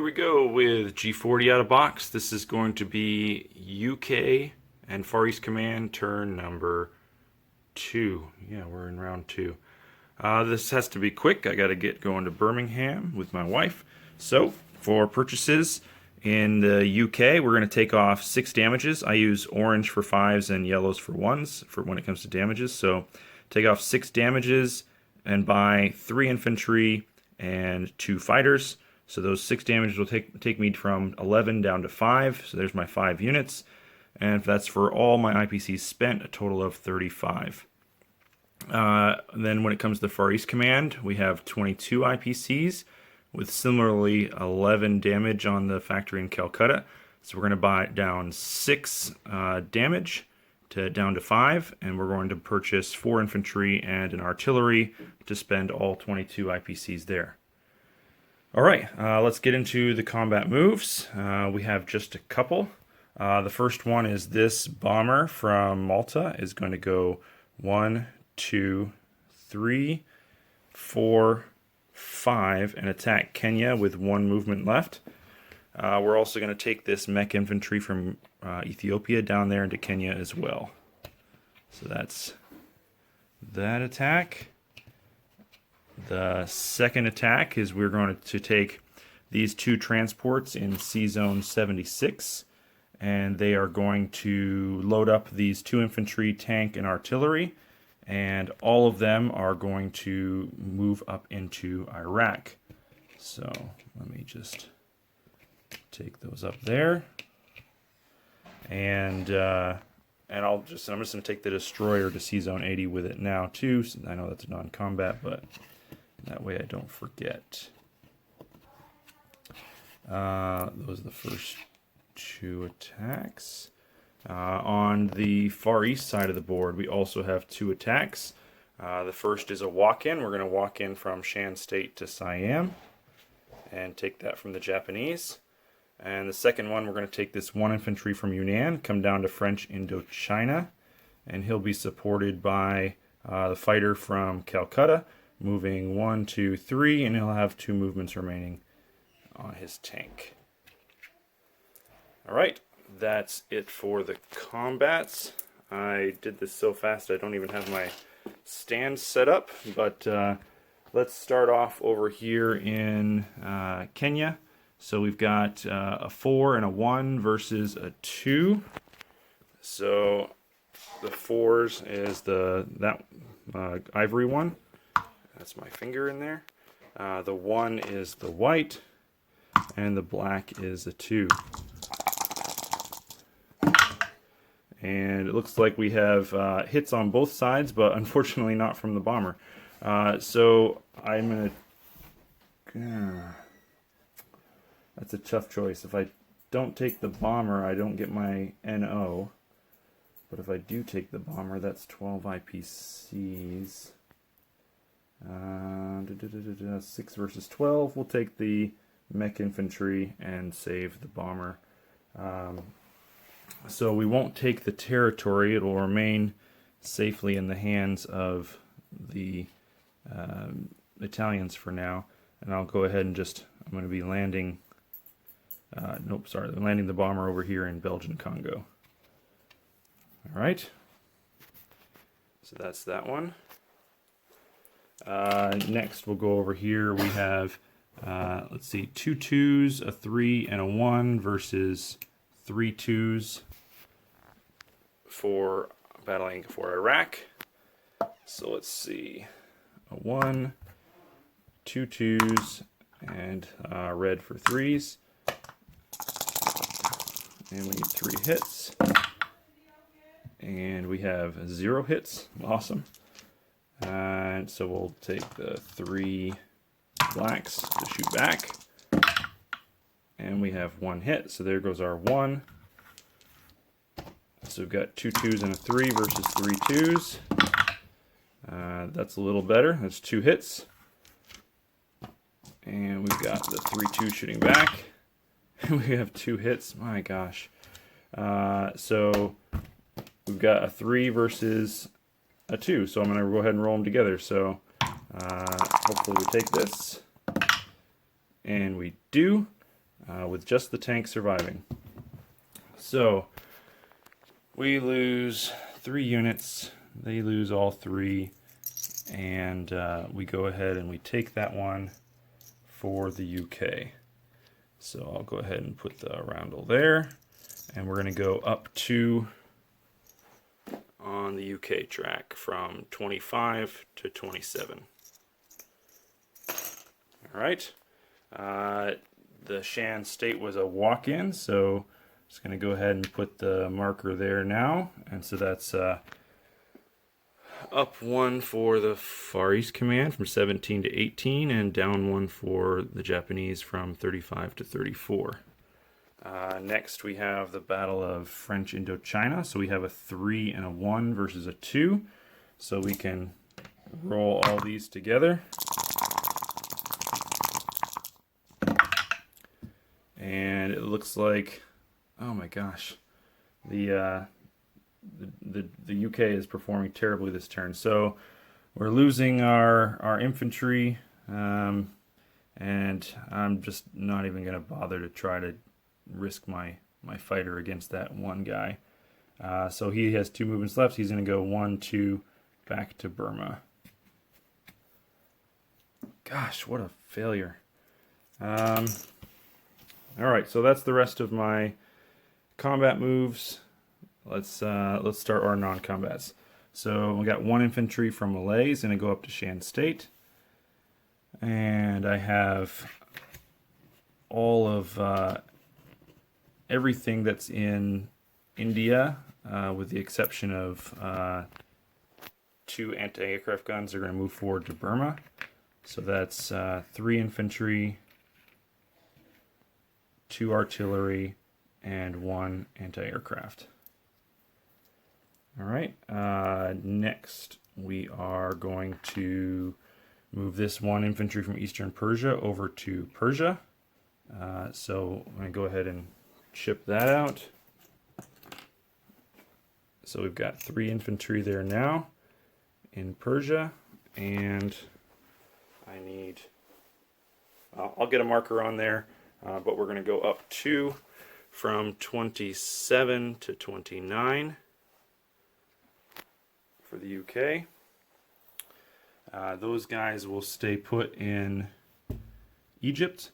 we go with G40 out of box. This is going to be UK and Far East Command turn number 2. Yeah, we're in round 2. This has to be quick. I got to get going to Birmingham with my wife. So, for purchases in the UK, we're going to take off 6 damages. I use orange for 5s and yellows for 1s for when it comes to damages. So, take off 6 damages and buy 3 infantry and 2 fighters. So those 6 damages will take me from 11 down to 5. So there's my 5 units. And that's for all my IPCs spent, a total of 35. Then when it comes to Far East Command, we have 22 IPCs with similarly 11 damage on the factory in Calcutta. So we're going to buy down 6 damage down to 5, and we're going to purchase 4 infantry and an artillery to spend all 22 IPCs there. Alright, let's get into the combat moves. We have just a couple. The first one is this bomber from Malta is going to go 1, 2, 3, 4, 5 and attack Kenya with 1 movement left. We're also going to take this mech infantry from Ethiopia down there into Kenya as well. So that's that attack. The second attack is we're going to take these 2 transports in C Zone 76, and they are going to load up these 2 infantry, tank, and artillery, and all of them are going to move up into Iraq. So let me just take those up there, and I'm just going to take the destroyer to C Zone 80 with it now too. So I know that's non-combat, but that way I don't forget. Those are the first 2 attacks. On the far east side of the board, we also have 2 attacks. The first is a walk-in. We're going to walk in from Shan State to Siam and take that from the Japanese. And the second one, we're going to take this 1 infantry from Yunnan, come down to French Indochina, and he'll be supported by the fighter from Calcutta, moving 1, 2, 3, and he'll have 2 movements remaining on his tank. Alright, that's it for the combats. I did this so fast I don't even have my stand set up, but let's start off over here in Kenya. So we've got a 4 and a 1 versus a 2. So the 4s is that ivory one. That's my finger in there. The 1 is the white, and the black is the 2. And it looks like we have hits on both sides, but unfortunately not from the bomber. So I'm going to... That's a tough choice. If I don't take the bomber, I don't get my NO. But if I do take the bomber, that's 12 IPCs. 6 versus 12. We'll take the mech infantry and save the bomber. So we won't take the territory. It will remain safely in the hands of the Italians for now. And I'll go ahead and I'm going to be landing... landing the bomber over here in Belgian Congo. Alright. So that's that one. Next we'll go over here. We have, let's see, 2 2s, a 3, and a 1 versus 3 2s for battling for Iraq. So let's see, a 1, 2 2s, and red for 3s. And we need 3 hits. And we have 0 hits. Awesome. And so we'll take the 3 blacks to shoot back. And we have 1 hit. So there goes our 1. So we've got 2 2s and a 3 versus 3 2s. That's a little better. That's 2 hits. And we've got the 3 2 shooting back. We have 2 hits. My gosh. So we've got a 3 versus a 2. So I'm going to go ahead and roll them together. So hopefully we take this. And we do. with just the tank surviving. So we lose 3 units, they lose all 3, and we go ahead and we take that one for the UK. So I'll go ahead and put the roundel there, and we're going to go up 2 on the UK track from 25 to 27. Alright, the Shan State was a walk-in, so I'm just going to go ahead and put the marker there now, and so that's up 1 for the Far East Command from 17 to 18, and down 1 for the Japanese from 35 to 34. Next we have the Battle of French Indochina, so we have a 3 and a 1 versus a 2, so we can roll all these together. And it looks like, oh my gosh, the UK is performing terribly this turn. So we're losing our infantry, and I'm just not even going to bother to try to risk my fighter against that one guy. So he has 2 movements left. He's going to go 1, 2 back to Burma. Gosh, what a failure. Alright, so that's the rest of my combat moves. Let's start our non-combats. So we got 1 infantry from Malay. He's going to go up to Shan State. And I have all of everything that's in India, with the exception of 2 anti-aircraft guns. They're going to move forward to Burma. So that's 3 infantry, 2 artillery, and 1 anti-aircraft. Alright, next we are going to move this 1 infantry from Eastern Persia over to Persia. So I'm going to go ahead and ship that out. So we've got 3 infantry there now in Persia, and I need, I'll get a marker on there, but we're going to go up 2 from 27 to 29 for the UK. Those guys will stay put in Egypt.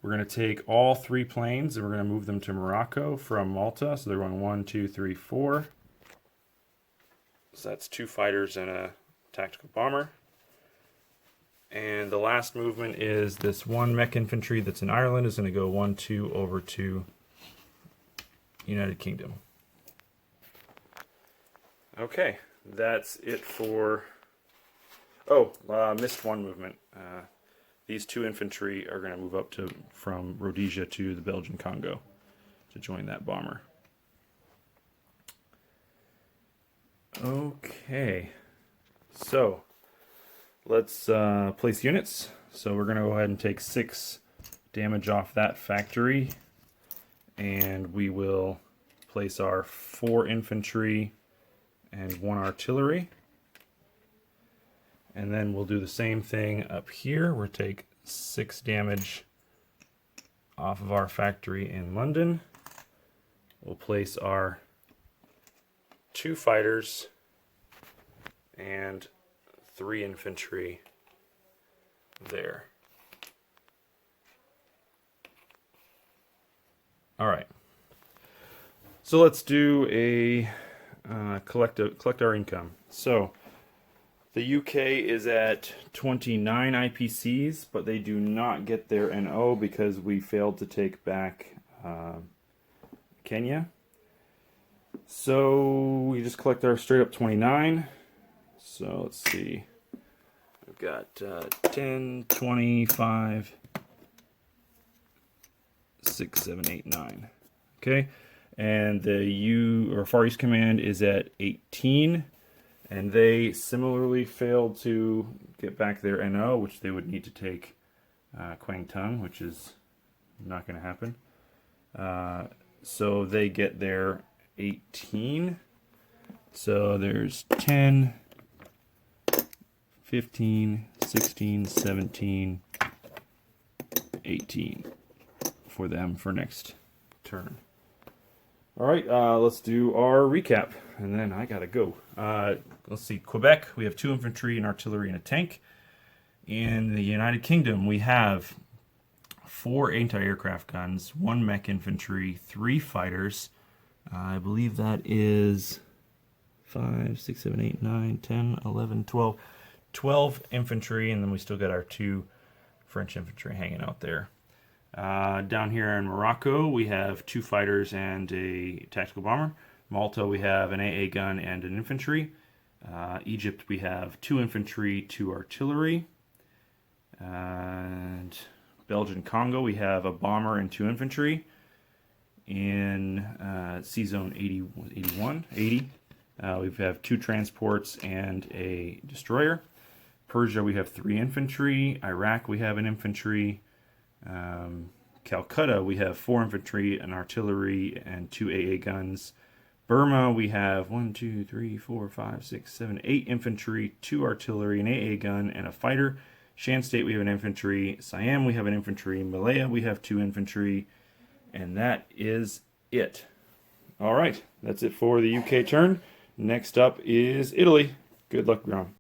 We're going to take all 3 planes and we're going to move them to Morocco from Malta. So they're going 1, 2, 3, 4. So that's 2 fighters and a tactical bomber. And the last movement is this 1 mech infantry that's in Ireland is going to go 1, 2 over to United Kingdom. Okay, that's it for... Oh, missed 1 movement. These 2 infantry are going to move up from Rhodesia to the Belgian Congo to join that bomber. Okay, so let's place units. So we're going to go ahead and take 6 damage off that factory, and we will place our 4 infantry and 1 artillery. And then we'll do the same thing up here. We'll take 6 damage off of our factory in London. We'll place our 2 fighters and 3 infantry there. All right. So let's do a collect our income. So the UK is at 29 IPCs, but they do not get their NO because we failed to take back Kenya. So we just collect our straight up 29. So let's see. We've got 10, 25, 6, 7, 8, 9. Okay. And the Far East Command is at 18. And they similarly failed to get back their NO, which they would need to take Kwang Tung, which is not going to happen. So they get their 18. So there's 10, 15, 16, 17, 18 for them for next turn. All right, let's do our recap, and then I gotta go. Let's see, Quebec, we have 2 infantry, an artillery, and a tank. In the United Kingdom, we have 4 anti-aircraft guns, 1 mech infantry, 3 fighters. I believe that is 5, 6, 7, 8, 9, 10, 11, 12. 12 infantry, and then we still got our 2 French infantry hanging out there. Down here in Morocco, we have 2 fighters and a tactical bomber. Malta, we have an AA gun and an infantry. Egypt, we have 2 infantry, 2 artillery. And Belgian Congo, we have a bomber and 2 infantry. In C-Zone 80, we have 2 transports and a destroyer. Persia, we have 3 infantry. Iraq, we have an infantry. Calcutta, we have 4 infantry, an artillery, and 2 AA guns. Burma, we have 1, 2, 3, 4, 5, 6, 7, 8 infantry, 2 artillery, an AA gun, and a fighter. Shan State, we have an infantry. Siam, we have an infantry. Malaya, we have 2 infantry. And that is it. All right, that's it for the UK turn. Next up is Italy. Good luck, Grom.